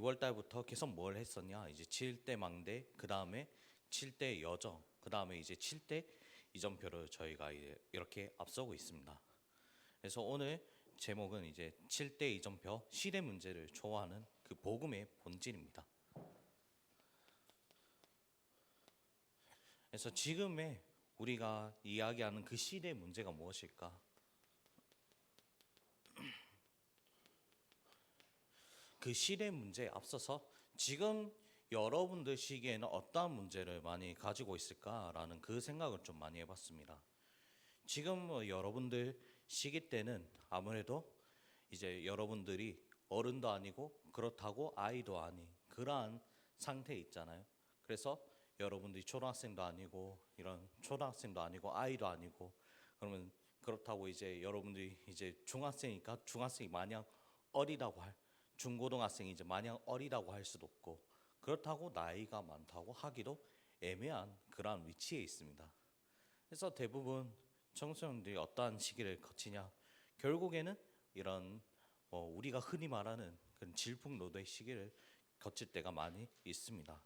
2월 달부터 계속 뭘 했었냐? 이제 7대 망대, 그 다음에 7대 여정, 그 다음에 이제 7대 이정표를 저희가 이렇게 앞서고 있습니다. 그래서 오늘 제목은 이제 7대 이정표 시대 문제를 초월하는 그 복음의 본질입니다. 그래서 지금의 우리가 이야기하는 그 시대 문제가 무엇일까? 그 시대 문제에 앞서서 지금 여러분들 시기에는 어떠한 문제를 많이 가지고 있을까라는 그 생각을 좀 많이 해봤습니다. 지금 여러분들 시기 때는 아무래도 이제 여러분들이 어른도 아니고 그렇다고 아이도 아닌 그러한 상태에 있잖아요. 그래서 여러분들이 초등학생도 아니고 이런 초등학생도 아니고 아이도 아니고 그러면 그렇다고 이제 여러분들이 이제 중학생이니까 중학생이 마냥 어리다고 할 중고등학생이 이제 마냥 어리다고 할 수도 없고 그렇다고 나이가 많다고 하기도 애매한 그러한 위치에 있습니다. 그래서 대부분 청소년들이 어떠한 시기를 거치냐 결국에는 이런 우리가 흔히 말하는 그런 질풍노도의 시기를 거칠 때가 많이 있습니다.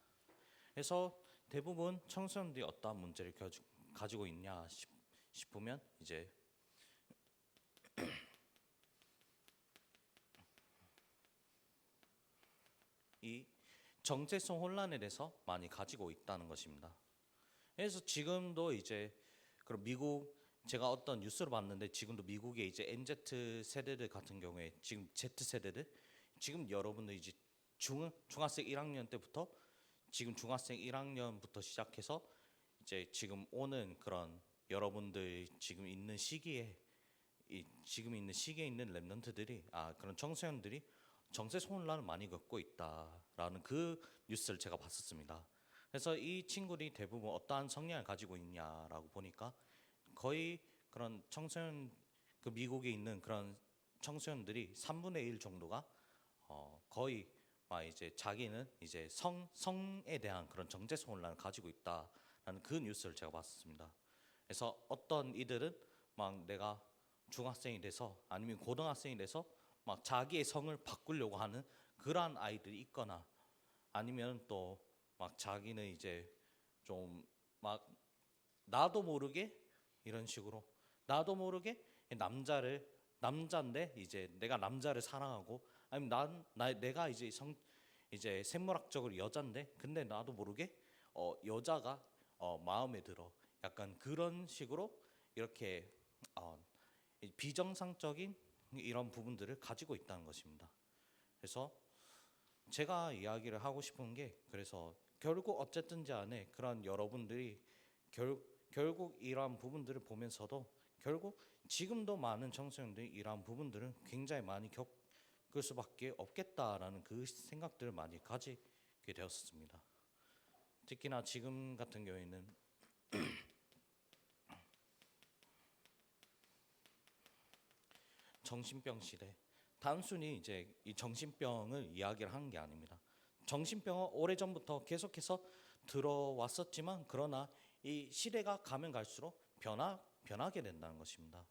그래서 대부분 청소년들이 어떠한 문제를 가지고 있냐 싶으면 이제 이 정체성 혼란에 대해서 많이 가지고 있다는 것입니다. 그래서 지금도 이제 그럼 미국 제가 어떤 뉴스를 봤는데 지금도 미국의 이제 MZ 세대들 같은 경우에 지금 Z 세대들 지금 여러분들 이제 중학생 1학년 때부터 지금 중학생 1학년부터 시작해서 이제 지금 오는 그런 여러분들 지금 있는 시기에 지금 있는 시기에 있는 랩런트들이 그런 청소년들이 정체성 혼란을 많이 겪고 있다라는 그 뉴스를 제가 봤었습니다. 그래서 이 친구들이 대부분 어떠한 성향을 가지고 있냐라고 보니까 거의 그런 청소년 그 미국에 있는 그런 청소년들이 3분의 1 정도가 거의 막 이제 자기는 이제 성에 대한 그런 정체성 혼란을 가지고 있다라는 그 뉴스를 제가 봤습니다. 그래서 어떤 이들은 막 내가 중학생이 돼서 아니면 고등학생이 돼서 막 자기의 성을 바꾸려고 하는 그러한 아이들이 있거나 아니면 또 막 자기는 이제 좀 막 나도 모르게 이런 식으로 나도 모르게 남자인데 이제 내가 남자를 사랑하고 아니면 내가 이제 이제 생물학적으로 여잔데 근데 나도 모르게 여자가 마음에 들어 약간 그런 식으로 이렇게 비정상적인 이런 부분들을 가지고 있다는 것입니다. 그래서 제가 이야기를 하고 싶은 게 그래서 결국 어쨌든지 간에 그런 여러분들이 결국 이러한 부분들을 보면서도 결국 지금도 많은 청소년들이 이러한 부분들을 굉장히 많이 겪을 수밖에 없겠다라는 그 생각들을 많이 가지게 되었습니다. 특히나 지금 같은 경우에는 정신병 시대 단순히 이제 이 정신병을 이야기를 하는 게 아닙니다. 정신병은 오래전부터 계속해서 들어왔었지만 그러나 이 시대가 가면 갈수록 변하게 된다는 것입니다.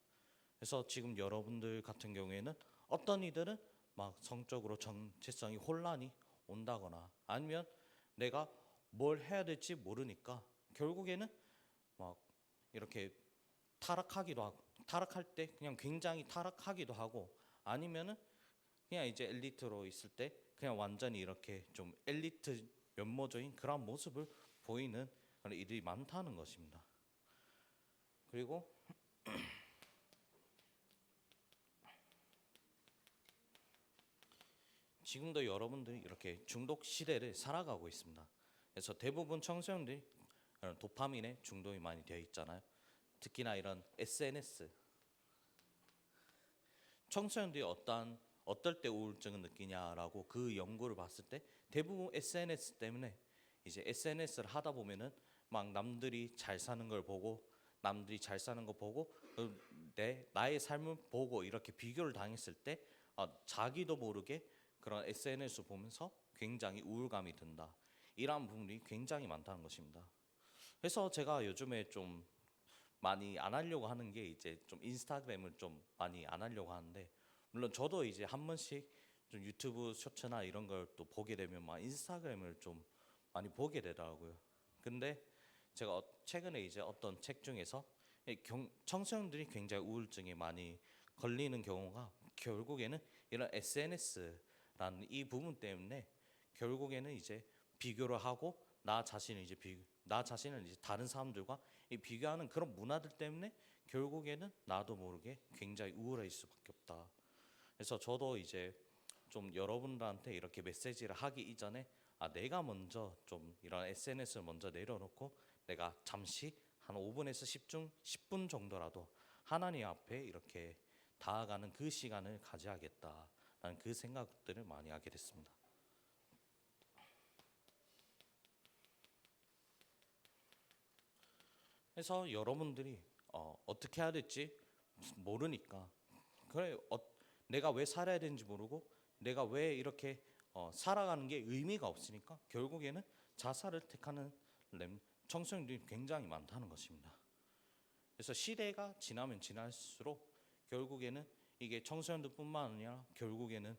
그래서 지금 여러분들 같은 경우에는 어떤 이들은 막 성적으로 정체성이 혼란이 온다거나 아니면 내가 뭘 해야 될지 모르니까 결국에는 막 이렇게 타락하기도 하고 타락할 때 그냥 굉장히 타락하기도 하고 아니면은 그냥 이제 엘리트로 있을 때 그냥 완전히 이렇게 좀 엘리트 면모적인 그런 모습을 보이는 그런 이들이 많다는 것입니다. 그리고 지금도 여러분들이 이렇게 중독 시대를 살아가고 있습니다. 그래서 대부분 청소년들이 도파민에 중독이 많이 되어 있잖아요. 특히나 이런 SNS 청소년들이 어떨 때 우울증을 느끼냐라고 그 연구를 봤을 때 대부분 SNS 때문에 이제 SNS를 하다 보면은 막 남들이 잘 사는 걸 보고 남들이 잘 사는 거 보고 나의 삶을 보고 이렇게 비교를 당했을 때 자기도 모르게 그런 SNS 보면서 굉장히 우울감이 든다. 이러한 부분이 굉장히 많다는 것입니다. 그래서 제가 요즘에 좀 많이 안 하려고 하는 게 이제 좀 인스타그램을 좀 많이 안 하려고 하는데 물론 저도 이제 한 번씩 좀 유튜브 쇼츠나 이런 걸 또 보게 되면 막 인스타그램을 좀 많이 보게 되더라고요. 근데 제가 최근에 이제 어떤 책 중에서 청소년들이 굉장히 우울증에 많이 걸리는 경우가 결국에는 이런 SNS라는 이 부분 때문에 결국에는 이제 비교를 하고 나 자신을 이제 다른 사람들과 비교하는 그런 문화들 때문에 결국에는 나도 모르게 굉장히 우울해질 수밖에 없다. 그래서 저도 이제 좀 여러분들한테 이렇게 메시지를 하기 이전에 내가 먼저 좀 이런 SNS를 먼저 내려놓고 내가 잠시 한 5분에서 10분 정도라도 하나님 앞에 이렇게 다가가는 그 시간을 가져야겠다라는 그 생각들을 많이 하게 됐습니다. 그래서 여러분들이 어떻게 해야 될지 모르니까 그래 내가 왜 살아야 되는지 모르고 내가 왜 이렇게 살아가는 게 의미가 없으니까 결국에는 자살을 택하는 청소년들이 굉장히 많다는 것입니다. 그래서 시대가 지나면 지날수록 결국에는 이게 청소년들뿐만 아니라 결국에는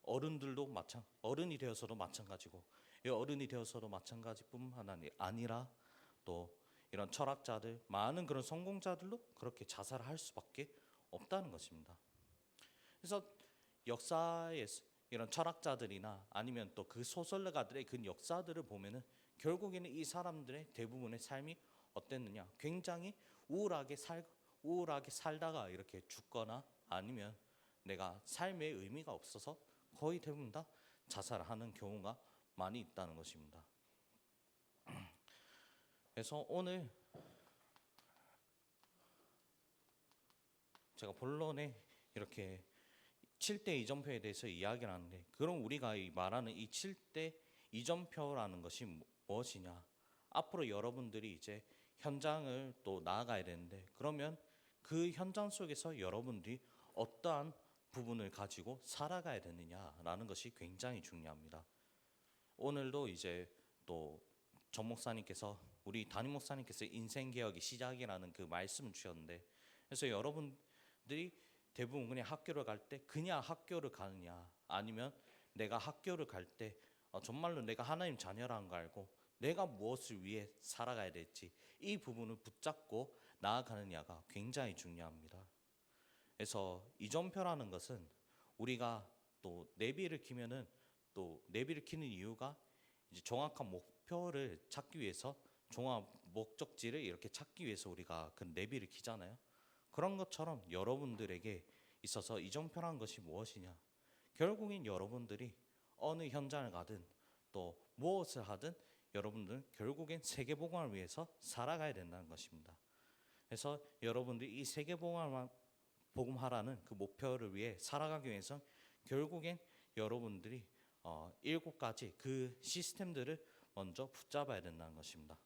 어른들도 어른이 되어서도 마찬가지고 어른이 되어서도 마찬가지뿐만 아니라 또 이런 철학자들 많은 그런 성공자들도 그렇게 자살을 할 수밖에 없다는 것입니다. 그래서 역사의 이런 철학자들이나 아니면 또 그 소설가들의 그 역사들을 보면은 결국에는 이 사람들의 대부분의 삶이 어땠느냐? 굉장히 우울하게 살다가 이렇게 죽거나 아니면 내가 삶의 의미가 없어서 거의 대부분 다 자살을 하는 경우가 많이 있다는 것입니다. 그래서 오늘 제가 본론에 이렇게 7대 이전표에 대해서 이야기를 하는데 그럼 우리가 말하는 이 7대 이전표라는 것이 무엇이냐? 앞으로 여러분들이 이제 현장을 또 나아가야 되는데 그러면 그 현장 속에서 여러분들이 어떠한 부분을 가지고 살아가야 되느냐라는 것이 굉장히 중요합니다. 오늘도 이제 또 전 목사님께서 우리 담임 목사님께서 인생개혁이 시작이라는 그 말씀을 주셨는데 그래서 여러분들이 대부분 그냥 학교를 갈 때 그냥 학교를 가느냐 아니면 내가 학교를 갈 때 정말로 내가 하나님 자녀라는 걸 알고 내가 무엇을 위해 살아가야 될지 이 부분을 붙잡고 나아가느냐가 굉장히 중요합니다. 그래서 이전표라는 것은 우리가 또 내비를 키면은 또 내비를 키는 이유가 이제 정확한 목표를 찾기 위해서 종합 목적지를 이렇게 찾기 위해서 우리가 그 내비를 키잖아요. 그런 것처럼 여러분들에게 있어서 이전표라는 것이 무엇이냐? 결국엔 여러분들이 어느 현장을 가든 또 무엇을 하든 여러분들은 결국엔 세계복음을 위해서 살아가야 된다는 것입니다. 그래서 여러분들이 이 세계복음하라는 그 목표를 위해 살아가기 위해서 결국엔 여러분들이 7가지 그 시스템들을 먼저 붙잡아야 된다는 것입니다.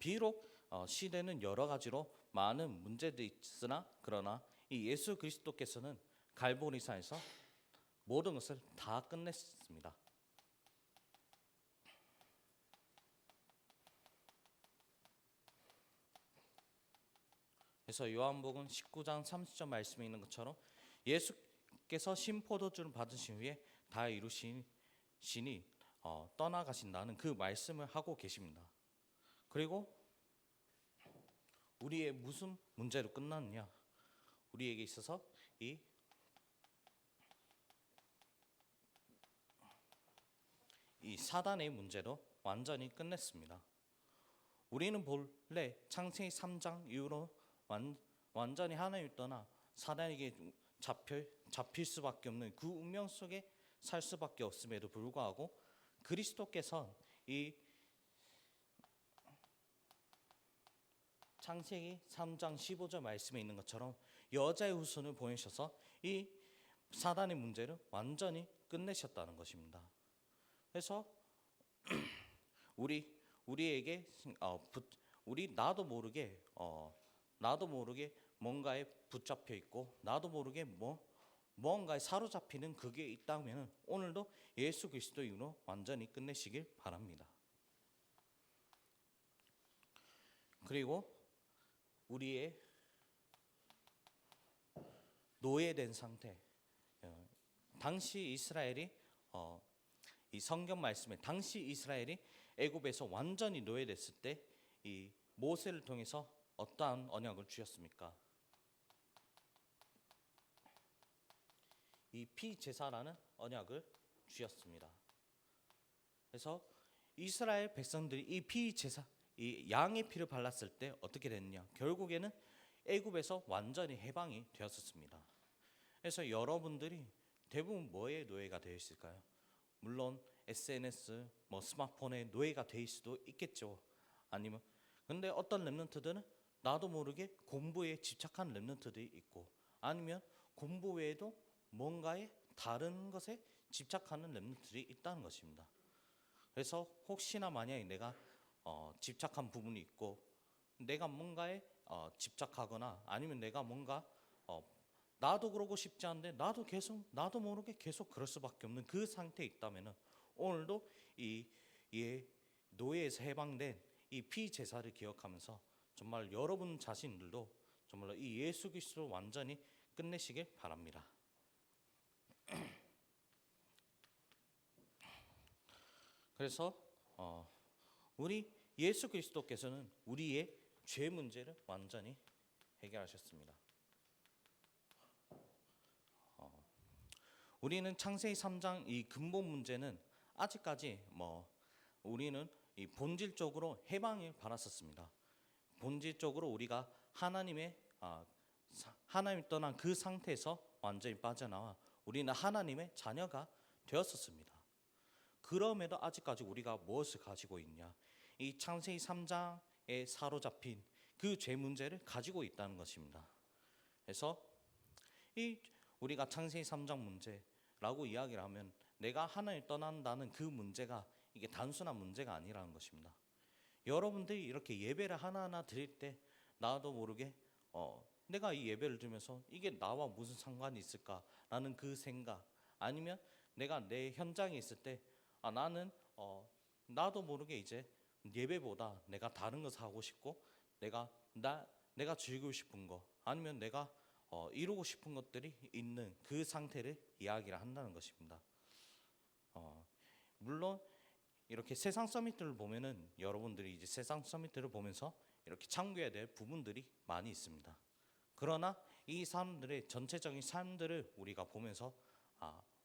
비록 시대는 여러 가지로 많은 문제들이 있으나 그러나 이 예수 그리스도께서는 갈보리산에서 모든 것을 다 끝냈습니다. 그래서 요한복음 19장 30절 말씀에 있는 것처럼 예수께서 신포도주를 받으신 후에 다 이루시니 떠나가신다는 그 말씀을 하고 계십니다. 그리고 우리의 무슨 문제로 끝났느냐? 우리에게 있어서 이 사단의 문제도 완전히 끝냈습니다. 우리는 본래 창세기 3장 이후로 완전히 하나님을 떠나 사단에게 잡힐 수밖에 없는 그 운명 속에 살 수밖에 없음에도 불구하고 그리스도께서 이 창세기 3장 15절 말씀에 있는 것처럼 여자의 후손을 보내셔서 이 사단의 문제를 완전히 끝내셨다는 것입니다. 그래서 우리에게 나도 모르게 뭔가에 붙잡혀 있고 나도 모르게 뭔가에 사로잡히는 그게 있다면 오늘도 예수 그리스도 이름으로 완전히 끝내시길 바랍니다. 그리고 우리의 노예된 상태. 당시 이스라엘이 이 성경 말씀에 당시 이스라엘이 애굽에서 완전히 노예됐을 때 이 모세를 통해서 어떠한 언약을 주셨습니까? 이 피제사라는 언약을 주셨습니다. 그래서 이스라엘 백성들이 이 피제사, 이 양의 피를 발랐을 때 어떻게 됐냐? 결국에는 애굽에서 완전히 해방이 되었었습니다. 그래서 여러분들이 대부분 뭐의 노예가 되어 있을까요? 물론 SNS, 뭐 스마트폰의 노예가 되어 수도 있겠죠. 아니면 근데 어떤 렘넌트들은 나도 모르게 공부에 집착한 렘넌트들이 있고, 아니면 공부 외에도 뭔가에 다른 것에 집착하는 렘넌트들이 있다는 것입니다. 그래서 혹시나 만약에 내가 집착한 부분이 있고, 내가 뭔가에 집착하거나 아니면 내가 뭔가 나도 그러고 싶지 않은데 나도 모르게 계속 그럴 수밖에 없는 그 상태에 있다면은 오늘도 이 노예에서 해방된 이 피제사를 기억하면서 정말 여러분 자신들도 정말로 이 예수 그리스도를 완전히 끝내시길 바랍니다. 그래서 우리 예수 그리스도께서는 우리의 죄 문제를 완전히 해결하셨습니다. 우리는 창세기 3장 이 근본 문제는 아직까지 우리는 이 본질적으로 해방을 받았었습니다. 본질적으로 우리가 하나님 떠난 그 상태에서 완전히 빠져나와 우리는 하나님의 자녀가 되었었습니다. 그럼에도 아직까지 우리가 무엇을 가지고 있냐? 이 창세기 3장에 사로잡힌 그 죄 문제를 가지고 있다는 것입니다. 그래서 이 우리가 창세기 3장 문제라고 이야기를 하면 내가 하나님을 떠난다는 그 문제가 이게 단순한 문제가 아니라는 것입니다. 여러분들이 이렇게 예배를 하나하나 드릴 때 나도 모르게 내가 이 예배를 드리면서 이게 나와 무슨 상관이 있을까라는 그 생각, 아니면 내가 내 현장에 있을 때 나는 나도 모르게 이제 예배보다 내가 다른 것을 하고 싶고 내가 즐기고 싶은 거, 아니면 내가 이루고 싶은 것들이 있는 그 상태를 이야기를 한다는 것입니다. 물론 이렇게 세상 서밋들을 보면은 여러분들이 이제 세상 서밋들을 보면서 이렇게 참고해야 될 부분들이 많이 있습니다. 그러나 이 사람들의 전체적인 삶들을 우리가 보면서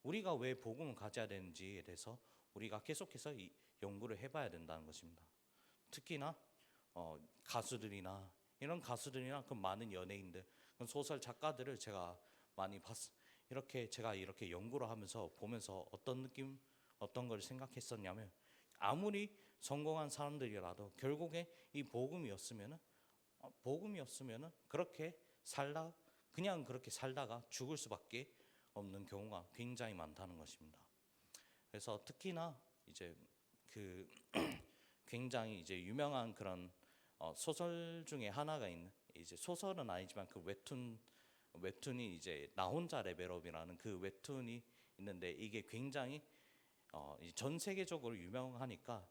우리가 왜 복음을 가져야 되는지에 대해서 우리가 계속해서 연구를 해봐야 된다는 것입니다. 특히나 가수들이나 이런 가수들이나 그 많은 연예인들, 소설 작가들을 제가 많이 제가 이렇게 연구를 하면서 보면서 어떤 걸 생각했었냐면, 아무리 성공한 사람들이라도 결국에 이 복음이었으면은 그냥 그렇게 살다가 죽을 수밖에 없는 경우가 굉장히 많다는 것입니다. 그래서 특히나 이제 그 굉장히 이제 유명한 그런 소설 중에 하나가 있는, 이제 소설은 아니지만 그 웹툰이 이제 나 혼자 레벨업이라는 그 웹툰이 있는데, 이게 굉장히 전 세계적으로 유명하니까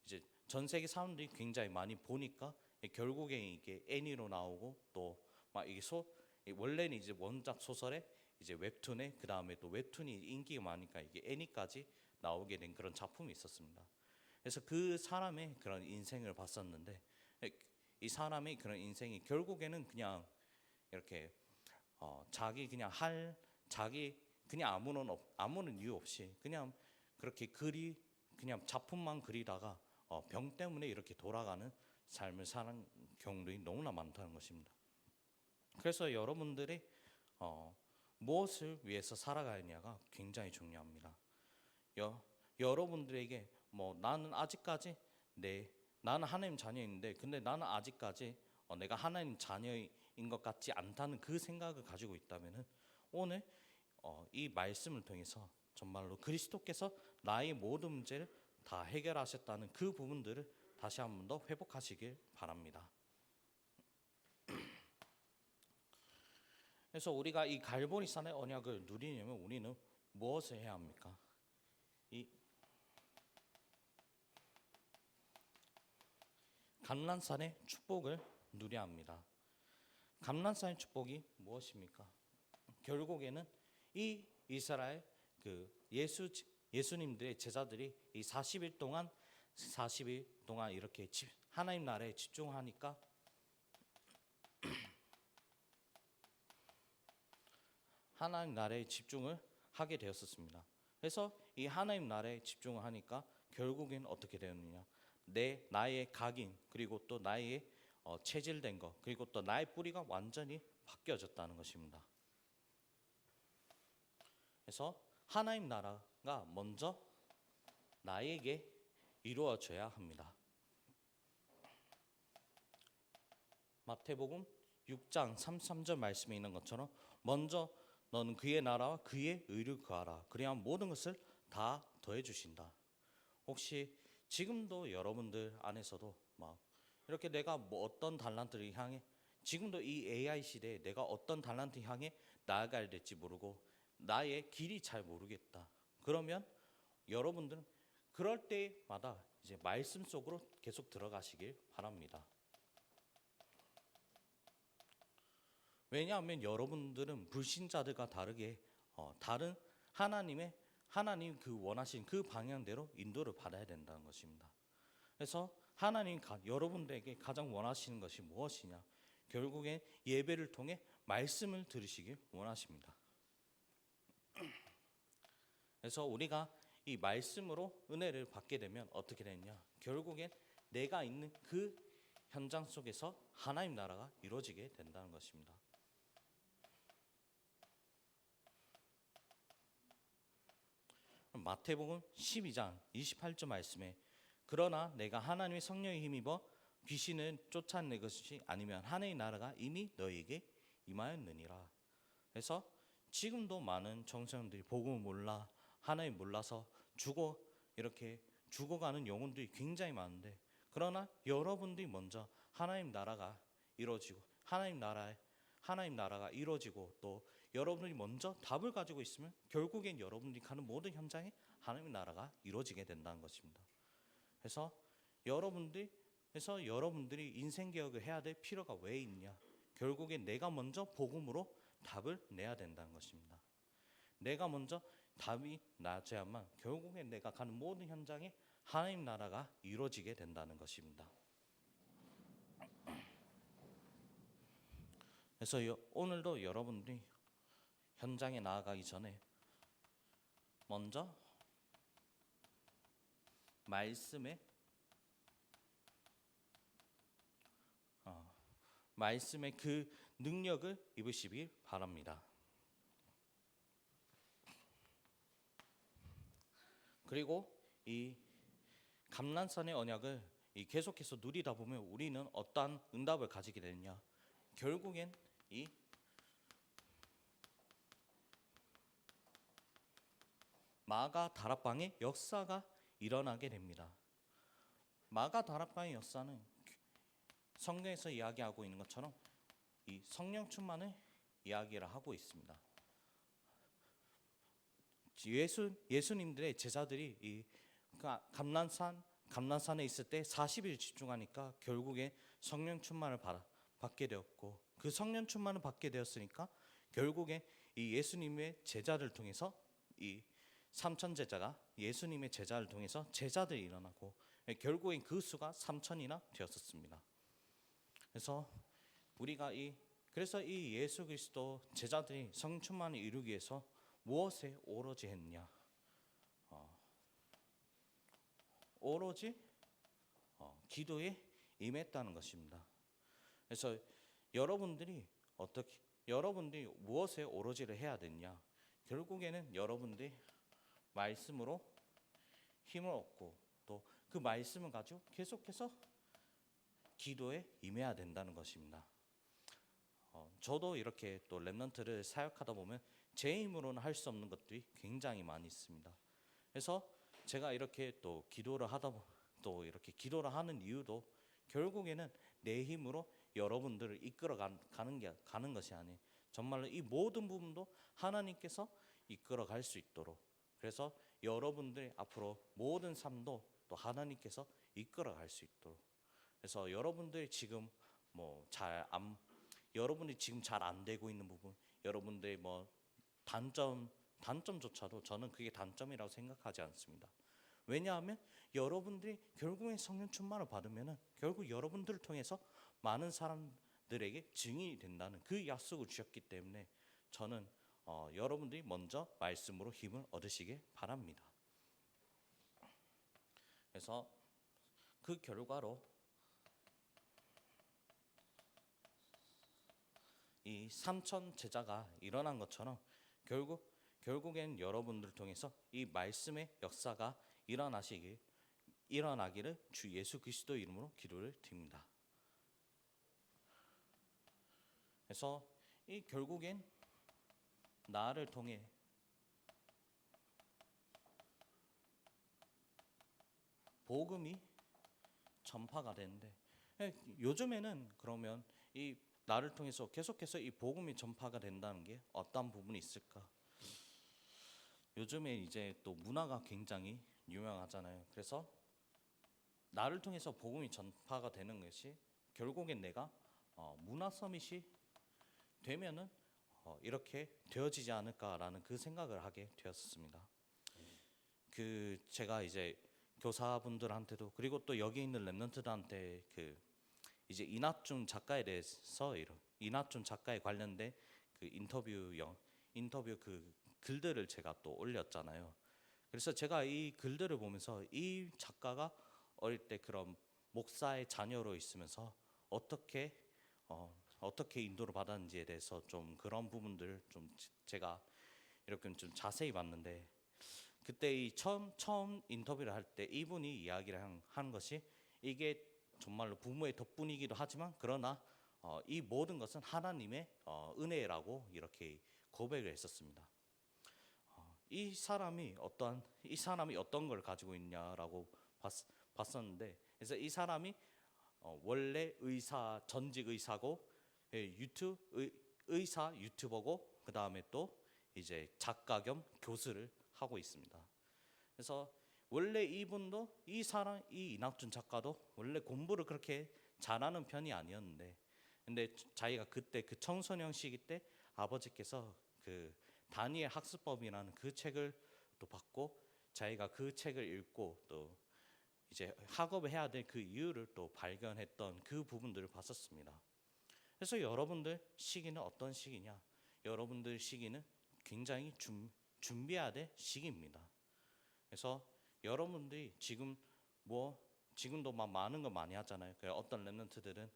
이제 전 세계 사람들이 굉장히 많이 보니까 결국에 이게 애니로 나오고, 또 막 이게 원래는 이제 원작 소설에 이제 웹툰에 그 다음에 또 웹툰이 인기가 많으니까 이게 애니까지 나오게 된 그런 작품이 있었습니다. 그래서 그 사람의 그런 인생을 봤었는데, 이 사람의 그런 인생이 결국에는 그냥 이렇게 자기 그냥 아무런 이유 없이 그냥 그렇게 그냥 작품만 그리다가 병 때문에 이렇게 돌아가는 삶을 사는 경우들이 너무나 많다는 것입니다. 그래서 여러분들이 무엇을 위해서 살아가느냐가 굉장히 중요합니다. 여러분들에게 나는 하나님 자녀인데, 근데 나는 아직까지 내가 하나님 자녀인 것 같지 않다는 그 생각을 가지고 있다면은 오늘 이 말씀을 통해서 정말로 그리스도께서 나의 모든 문제를 다 해결하셨다는 그 부분들을 다시 한 번 더 회복하시길 바랍니다. 그래서 우리가 이 갈보리산의 언약을 누리려면 우리는 무엇을 해야 합니까? 감난산의 축복을 누려야 합니다. 감난산의 축복이 무엇입니까? 결국에는 이 이스라엘 예수님들의 제자들이 이 40일 동안 이렇게 하나님 나라에 집중하니까 하나님 나라에 집중을 하게 되었었습니다. 그래서 이 하나님 나라에 집중을 하니까 결국엔 어떻게 되었느냐? 나의 각인 그리고 또 나의 체질된 것 그리고 또 나의 뿌리가 완전히 바뀌어졌다는 것입니다. 그래서 하나님 나라가 먼저 나에게 이루어져야 합니다. 마태복음 6장 33절 말씀에 있는 것처럼 먼저 너는 그의 나라와 그의 의를 구하라. 그래야 모든 것을 다 더해 주신다. 혹시 지금도 여러분들 안에서도 막 이렇게 내가 뭐 어떤 달란트를 향해 지금도 이 AI 시대에 내가 어떤 달란트 향해 나아가야 될지 모르고 나의 길이 잘 모르겠다. 그러면 여러분들은 그럴 때마다 이제 말씀 속으로 계속 들어가시길 바랍니다. 왜냐하면 여러분들은 불신자들과 다르게 다른 하나님 그 원하신 그 방향대로 인도를 받아야 된다는 것입니다. 그래서 하나님 여러분들에게 가장 원하시는 것이 무엇이냐? 결국엔 예배를 통해 말씀을 들으시길 원하십니다. 그래서 우리가 이 말씀으로 은혜를 받게 되면 어떻게 되느냐? 결국엔 내가 있는 그 현장 속에서 하나님 나라가 이루어지게 된다는 것입니다. 마태복음 12장 28절 말씀에 그러나 내가 하나님의 성령에 힘입어 귀신을 쫓아내 것이 아니면 하나님의 나라가 이미 너희에게 임하였느니라. 그래서 지금도 많은 청소년들이 복음을 몰라 하나님 몰라서 이렇게 죽어가는 영혼들이 굉장히 많은데 그러나 여러분들이 먼저 하나님 나라가 이루어지고 하나님 나라가 이루어지고 또 여러분들이 먼저 답을 가지고 있으면 결국엔 여러분들이 가는 모든 현장에 하나님의 나라가 이루어지게 된다는 것입니다. 그래서 여러분들이 인생 개혁을 해야 될 필요가 왜 있냐? 결국엔 내가 먼저 복음으로 답을 내야 된다는 것입니다. 내가 먼저 답이 나져야만 결국엔 내가 가는 모든 현장에 하나님 나라가 이루어지게 된다는 것입니다. 그래서 오늘도 여러분들이 현장에 나아가기 전에 먼저 말씀의 그 능력을 입으시길 바랍니다. 그리고 이 감난산의 언약을 계속해서 누리다 보면 우리는 어떠한 응답을 가지게 되느냐? 결국엔 이 마가 다락방의 역사가 일어나게 됩니다. 마가 다락방의 역사는 성경에서 이야기하고 있는 것처럼 이 성령 충만을 이야기를 하고 있습니다. 예수님들의 제자들이 이 감난산에 있을 때 40일 집중하니까 결국에 성령 충만을 받게 되었고 그 성령 충만을 받게 되었으니까 결국에 이 예수님의 제자를 통해서 이 삼천 제자가 예수님의 제자를 통해서 제자들이 일어나고 결국엔 그 수가 3,000이나 되었었습니다. 그래서 그래서 이 예수 그리스도 제자들이 성령 충만을 이루기 위해서 무엇에 오로지 했냐? 오로지 기도에 임했다는 것입니다. 그래서 여러분들이 무엇에 오로지를 해야 되냐? 결국에는 여러분들이 말씀으로 힘을 얻고 또 그 말씀을 가지고 계속해서 기도에 임해야 된다는 것입니다. 저도 이렇게 또 렘넌트를 사역하다 보면 제 힘으로는 할 수 없는 것들이 굉장히 많이 있습니다. 그래서 제가 이렇게 또 기도를 하는 이유도 결국에는 내 힘으로 여러분들을 이끌어 가는 것이 아닌 정말로 이 모든 부분도 하나님께서 이끌어 갈 수 있도록 그래서 여러분들의 앞으로 모든 삶도 또 하나님께서 이끌어 갈 수 있도록 그래서 여러분들이 지금 뭐 여러분이 지금 잘 안 되고 있는 부분, 여러분들의 뭐 단점조차도 저는 그게 단점이라고 생각하지 않습니다. 왜냐하면 여러분들이 결국엔 성령 충만을 받으면은 결국 여러분들을 통해서 많은 사람들에게 증인이 된다는 그 약속을 주셨기 때문에 저는 여러분들이 먼저 말씀으로 힘을 얻으시길 바랍니다. 그래서 그 결과로 이 3천 제자가 일어난 것처럼 결국엔 여러분들을 통해서 이 말씀의 역사가 일어나기를 주 예수 그리스도 이름으로 기도를 드립니다. 그래서 이 결국엔 나를 통해 복음이 전파가 되는데, 요즘에는 그러면 이 나를 통해서 계속해서 이 복음이 전파가 된다는 게 어떤 부분이 있을까? 요즘에 이제 또 문화가 굉장히 유명하잖아요. 그래서 나를 통해서 복음이 전파가 되는 것이 결국엔 내가 문화 서밋이 되면은 이렇게 되어지지 않을까라는 그 생각을 하게 되었습니다. 그 제가 이제 교사분들한테도 그리고 또 여기 있는 랩런트들한테 그 이제 이낙준 작가에 대해서 이낙준 작가에 관련된 그 인터뷰 그 글들을 제가 또 올렸잖아요. 그래서 제가 이 글들을 보면서 이 작가가 어릴 때 그런 목사의 자녀로 있으면서 어떻게 인도를 받았는지에 대해서 좀 그런 부분들 좀 제가 이렇게 좀 자세히 봤는데, 그때 이 처음 인터뷰를 할 때 이분이 이야기를 한 것이 이게 정말로 부모의 덕분이기도 하지만 그러나 이 모든 것은 하나님의 은혜라고 이렇게 고백을 했었습니다. 이 사람이 어떤 걸 가지고 있냐라고 봤었는데, 그래서 이 사람이 원래 전직 의사고 의사 유튜버고 그 다음에 또 이제 작가 겸 교수를 하고 있습니다. 그래서 원래 이분도 이 이낙준 작가도 원래 공부를 그렇게 잘하는 편이 아니었는데, 근데 자기가 그때 그 청소년 시기 때 아버지께서 그 다니엘 학습법이라는 그 책을 또 받고 자기가 그 책을 읽고 또 이제 학업을 해야 될 그 이유를 또 발견했던 그 부분들을 봤었습니다. 그래서 여러분들 시기는 어떤 시기냐? 여러분들 시기는 굉장히 준비해야 될 시기입니다. 그래서 여러분들이 지금도 막 많은 거 많이 하잖아요. 어떤 랩런트들은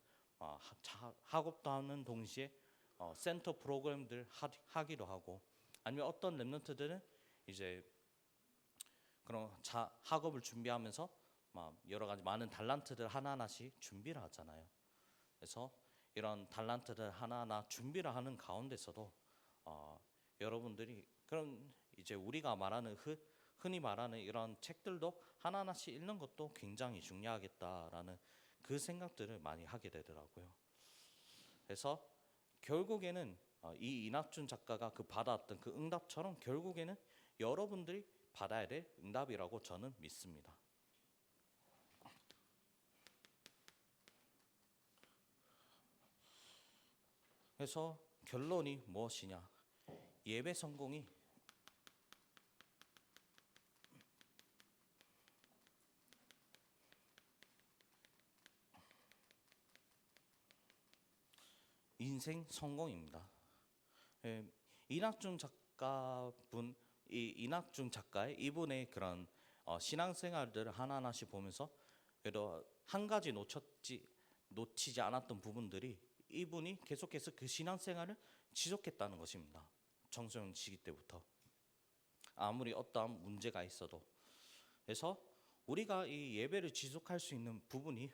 학업도 하는 동시에 센터 프로그램들 하기도 하고, 아니면 어떤 랩런트들은 이제 그런 학업을 준비하면서 막 여러 가지 많은 달란트들 하나하나씩 준비를 하잖아요. 그래서 이런 달란트들 하나하나 준비를 하는 가운데서도 여러분들이 그런 이제 우리가 흔히 말하는 이런 책들도 하나하나씩 읽는 것도 굉장히 중요하겠다라는 그 생각들을 많이 하게 되더라고요. 그래서 결국에는 이 이낙준 작가가 받아왔던 그 응답처럼 결국에는 여러분들이 받아야 될 응답이라고 저는 믿습니다. 그래서 결론이 무엇이냐? 예배 성공이 인생 성공입니다. 이낙준 작가의 이분의 그런 신앙생활들을 하나하나씩 보면서 그래도 한 가지 놓치지 않았던 부분들이 이분이 계속해서 그 신앙생활을 지속했다는 것입니다. 청소년 시기 때부터 아무리 어떠한 문제가 있어도. 그래서 우리가 이 예배를 지속할 수 있는 부분이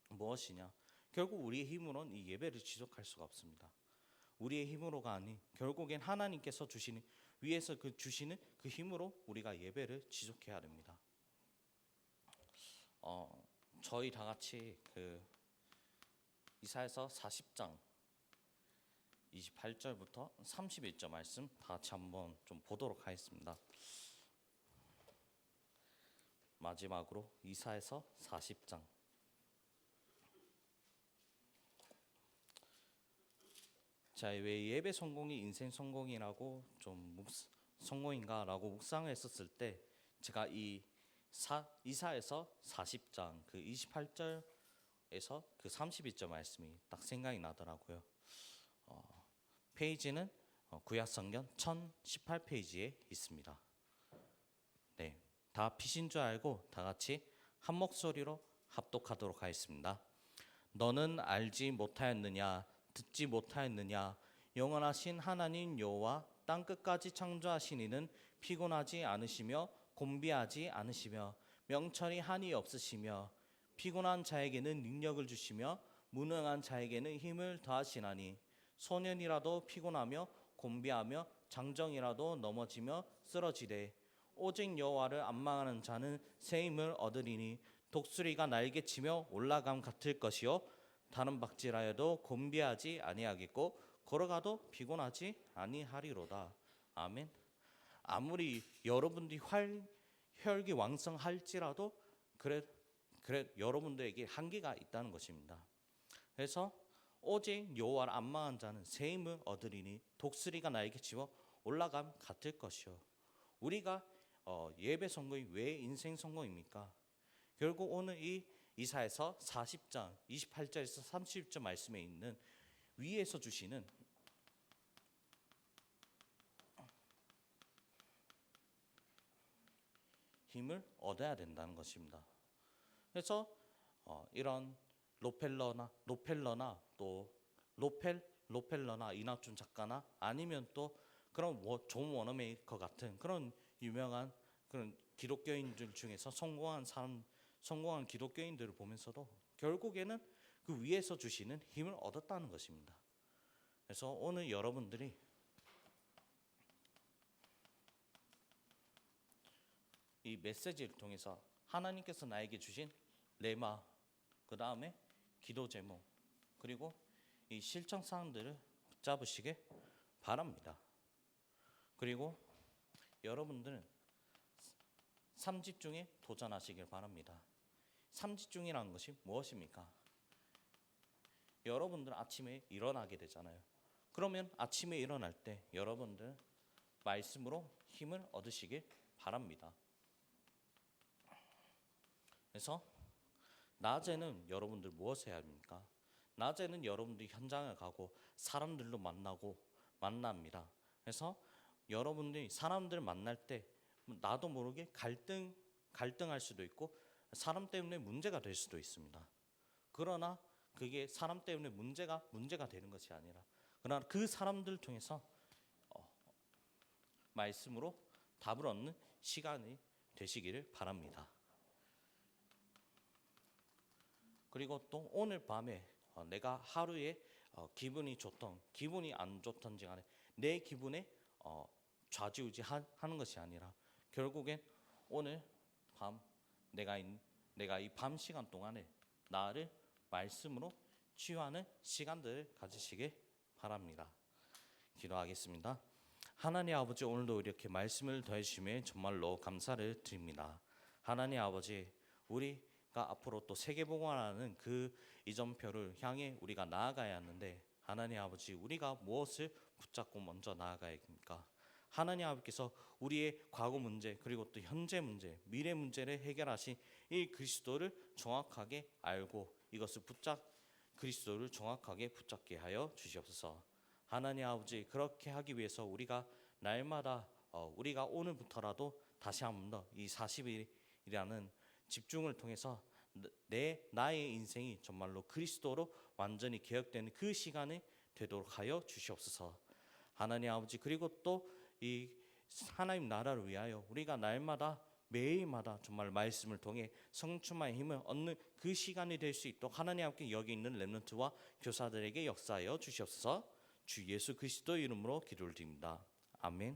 무엇이냐? 결국 우리의 힘으로는 이 예배를 지속할 수가 없습니다. 우리의 힘으로가 아닌 결국엔 하나님께서 위에서 주시는 그 힘으로 우리가 예배를 지속해야 됩니다. 저희 다 같이 그 이사야서 40장 28절부터 31절 말씀 다 같이 한번 좀 보도록 하겠습니다. 마지막으로 이사야서 40장 자, 왜 예배 성공이 인생 성공이라고 좀 성공인가라고 묵상을 했었을 때 제가 이사에서 40장 그 28절에서 그 32절 말씀이 딱 생각이 나더라고요. 페이지는 구약성경 1018페이지에 있습니다. 네, 다 피신 줄 알고 다 같이 한 목소리로 합독하도록 하겠습니다. 너는 알지 못하였느냐, 듣지 못하였느냐, 영원하신 하나님 여호와 땅 끝까지 창조하신 이는 피곤하지 않으시며 곤비하지 않으시며 명철이 한이 없으시며 피곤한 자에게는 능력을 주시며 무능한 자에게는 힘을 더하시나니 소년이라도 피곤하며 곤비하며 장정이라도 넘어지며 쓰러지되 오직 여호와를 앙망하는 자는 새 힘을 얻으리니 독수리가 날개치며 올라감 같을 것이요 다른 박질하여도 곤비하지 아니하겠고 걸어가도 피곤하지 아니하리로다. 아멘. 아무리 여러분들이 혈기왕성할지라도 그래 여러분들에게 한계가 있다는 것입니다. 그래서 오직 여호와를 앙망한 자는 새 힘을 얻으리니 독수리가 날개치며 올라감 같을 것이요. 우리가 예배 성공이 왜 인생 성공입니까? 결국 오늘 이 이사에서 40장 28절에서 30절 말씀에 있는 위에서 주시는 힘을 얻어야 된다는 것입니다. 그래서 이런 로펠러나 또 로펠러나 이낙준 작가나 아니면 또 그런 존 워너메이커 같은 그런 유명한 그런 기독교인들 중에서 성공한 기독교인들을 보면서도 결국에는 그 위에서 주시는 힘을 얻었다는 것입니다. 그래서 오늘 여러분들이 이 메시지를 통해서 하나님께서 나에게 주신 레마, 그 다음에 기도 제목, 그리고 이 실천 사항들을 붙잡으시길 바랍니다. 그리고 여러분들은 3집중에 도전하시길 바랍니다. 3집중이라는 것이 무엇입니까? 여러분들 아침에 일어나게 되잖아요. 그러면 아침에 일어날 때 여러분들 말씀으로 힘을 얻으시길 바랍니다. 그래서 낮에는 여러분들 무엇을 해야 합니까? 낮에는 여러분들이 현장을 가고 사람들도 만납니다. 그래서 여러분들이 사람들 만날 때 나도 모르게 갈등할 수도 있고 사람 때문에 문제가 될 수도 있습니다. 그러나 그게 사람 때문에 문제가 되는 것이 아니라 그러나 그 사람들 통해서 말씀으로 답을 얻는 시간이 되시기를 바랍니다. 그리고 또 오늘 밤에 내가 하루에 기분이 좋던 기분이 안 좋던지 간에 내 기분에 좌지우지 하는 것이 아니라 결국엔 오늘 밤 내가 이 밤 시간 동안에 나를 말씀으로 치유하는 시간들을 가지시길 바랍니다. 기도하겠습니다. 하나님 아버지, 오늘도 이렇게 말씀을 더해주시면 정말로 감사를 드립니다. 하나님 아버지, 우리가 앞으로 또 세계복음화라는 그 이전표를 향해 우리가 나아가야 하는데 하나님 아버지, 우리가 무엇을 붙잡고 먼저 나아가야 합니까? 하나님 아버지께서 우리의 과거 문제 그리고 또 현재 문제, 미래 문제를 해결하신 이 그리스도를 정확하게 알고 이것을 그리스도를 정확하게 붙잡게 하여 주시옵소서. 하나님 아버지, 그렇게 하기 위해서 우리가 날마다 우리가 오늘부터라도 다시 한 번 더 이 40일이라는 집중을 통해서 나의 인생이 정말로 그리스도로 완전히 개혁되는 그 시간이 되도록 하여 주시옵소서. 하나님 아버지, 그리고 또 이 하나님 나라를 위하여 우리가 날마다 매일마다 정말 말씀을 통해 성충만의 힘을 얻는 그 시간이 될 수 있도록 하나님 함께 여기 있는 렘넌트와 교사들에게 역사하여 주시옵소서. 주 예수 그리스도 이름으로 기도를 드립니다. 아멘.